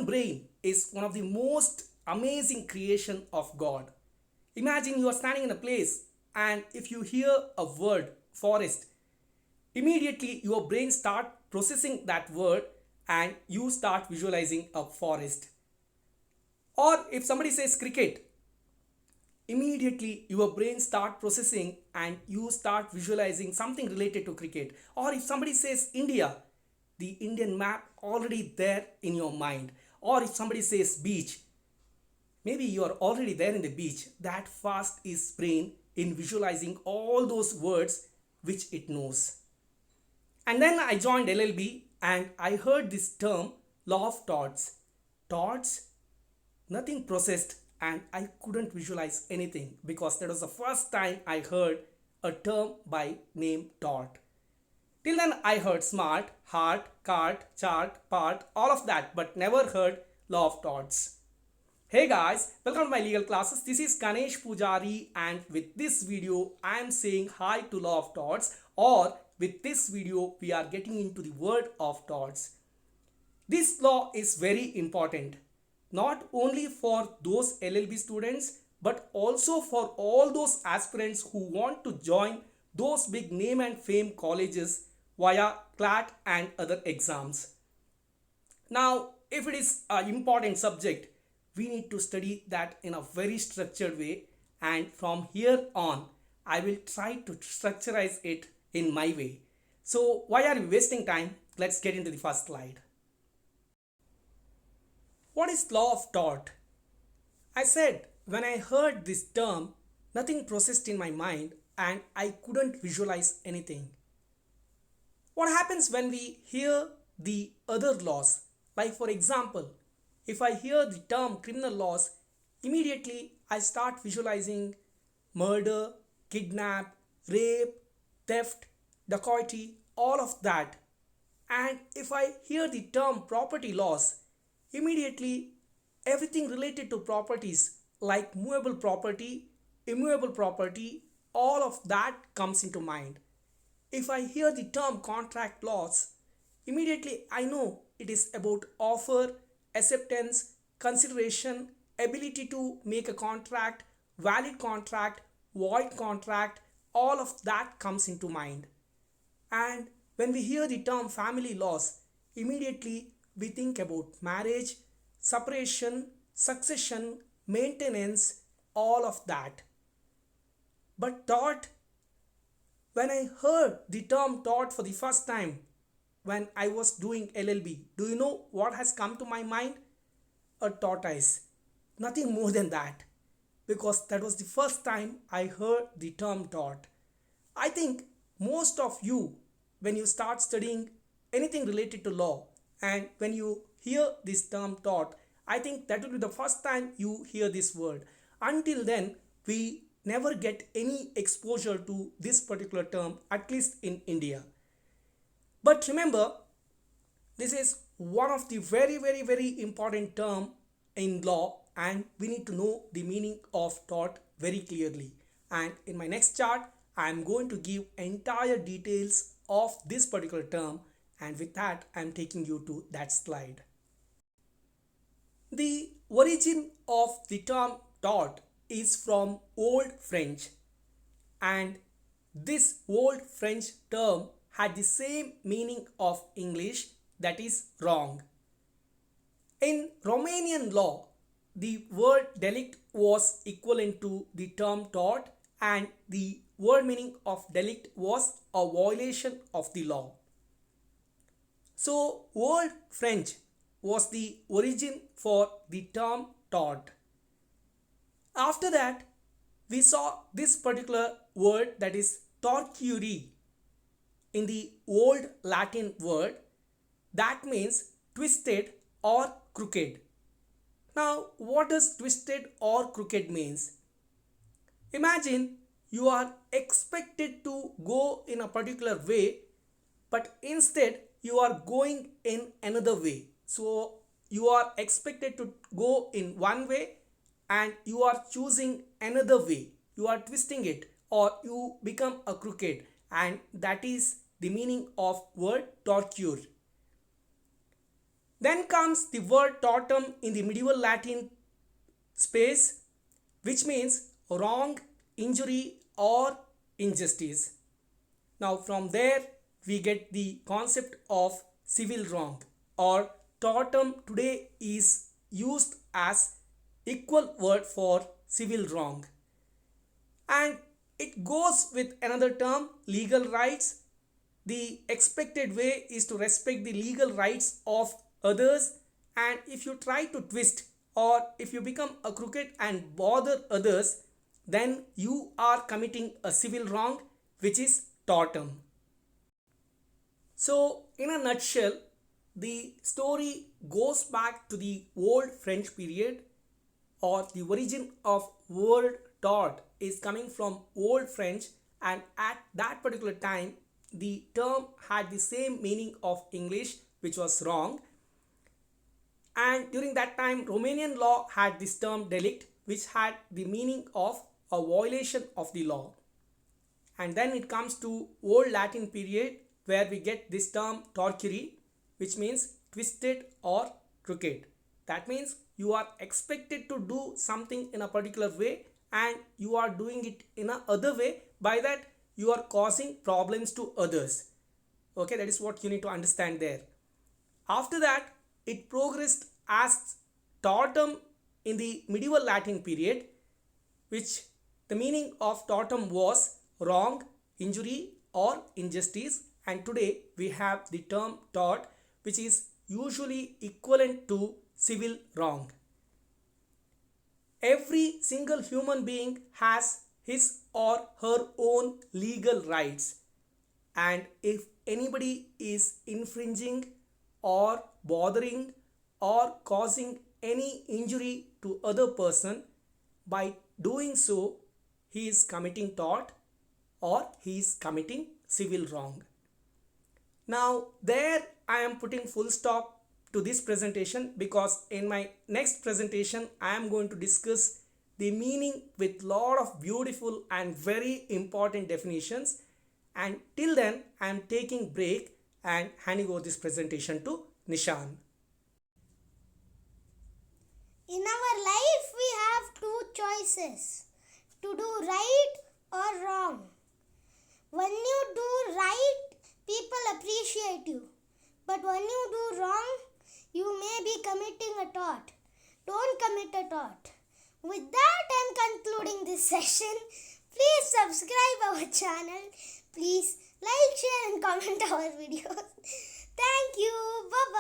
brain is one of the most amazing creation of God. Imagine you are standing in a place and if you hear a word forest, immediately your brain start processing that word and you start visualizing a forest. Or if somebody says cricket, immediately your brain start processing and you start visualizing something related to cricket. Or if somebody says India, the Indian map already there in your mind. Or if somebody says beach, maybe you are already there in the beach. That fast is brain in visualizing all those words which it knows. And then I joined LLB and I heard this term law of Torts. Torts, nothing processed, and I couldn't visualize anything because that was the first time I heard a term by name Tort. Till then I heard smart, heart, cart, chart, part, all of that, but never heard law of Torts. Hey guys, welcome to my legal classes. This is Ganesh Pujari and with this video I am saying hi to law of torts, or with this video we are getting into the word of torts. This law is very important, not only for those LLB students but also for all those aspirants who want to join those big name and fame colleges via CLAT and other exams. Now, if it is an important subject, we need to study that in a very structured way, and from here on I will try to structurize it in my way. So why are we wasting time? Let's get into the first slide. What is law of tort? I said when I heard this term, nothing processed in my mind and I couldn't visualize anything. What happens when we hear the other laws? Like for example, if I hear the term criminal laws, immediately I start visualizing murder, kidnap, rape, theft, dacoity, all of that. And if I hear the term property laws, immediately everything related to properties like movable property, immovable property, all of that comes into mind. If I hear the term contract laws, immediately I know it is about offer, acceptance, consideration, ability to make a contract, valid contract, void contract, all of that comes into mind. And when we hear the term family laws, immediately we think about marriage, separation, succession, maintenance, all of that. But tort, when I heard the term tort for the first time, when I was doing LLB, do you know what has come to my mind? A tortoise. Nothing more than that. Because that was the first time I heard the term tort. I think most of you, when you start studying anything related to law and when you hear this term tort, I think that will be the first time you hear this word. Until then, we never get any exposure to this particular term, at least in India. But remember, this is one of the very important term in law and we need to know the meaning of tort very clearly. And in my next chart, I am going to give entire details of this particular term, and with that I am taking you to that slide. The origin of the term tort is from Old French, and this Old French term had the same meaning of English, that is wrong. In Romanian law, the word delict was equivalent to the term tort and the word meaning of delict was a violation of the law. So Old French was the origin for the term tort. After that, we saw this particular word, that is torquere, in the old Latin word that means twisted or crooked. Now, what does twisted or crooked means? Imagine you are expected to go in a particular way, but instead you are going in another way. So you are expected to go in one way and you are choosing another way. You are twisting it or you become a crooked, and that is the meaning of word torture. Then comes the word tortum in the medieval Latin space, which means wrong, injury, or injustice. Now, from there, we get the concept of civil wrong, or tortum today is used as equal word for civil wrong. And it goes with another term, legal rights. The expected way is to respect the legal rights of others, and if you try to twist or if you become a crooked and bother others, then you are committing a civil wrong, which is tortum. So, in a nutshell, the story goes back to the old French period, or the origin of word tort is coming from old French, and at that particular time the term had the same meaning of English, which was wrong. And during that time Romanian law had this term delict, which had the meaning of a violation of the law. And then it comes to old Latin period, where we get this term torquere, which means twisted or crooked. That means you are expected to do something in a particular way and you are doing it in a other way. By that you are causing problems to others. Okay, that is what you need to understand there. After that, it progressed as tortum in the medieval Latin period, which the meaning of tortum was wrong, injury, or injustice. And today we have the term tort, which is usually equivalent to civil wrong. Every single human being has his or her own legal rights, and if anybody is infringing or bothering or causing any injury to other person, by doing so he is committing tort or he is committing civil wrong. Now there I am putting full stop to this presentation, because in my next presentation I am going to discuss the meaning with lot of beautiful and very important definitions. And till then I am taking break and handing over this presentation to Nishan. In our life, we have two choices, to do right or wrong. When you do right, people appreciate you. But when you do wrong, you may be committing a tort. Don't commit a tort. With that, I am concluding this session. Please subscribe our channel. Please like, share and comment our videos. Thank you. Bye-bye.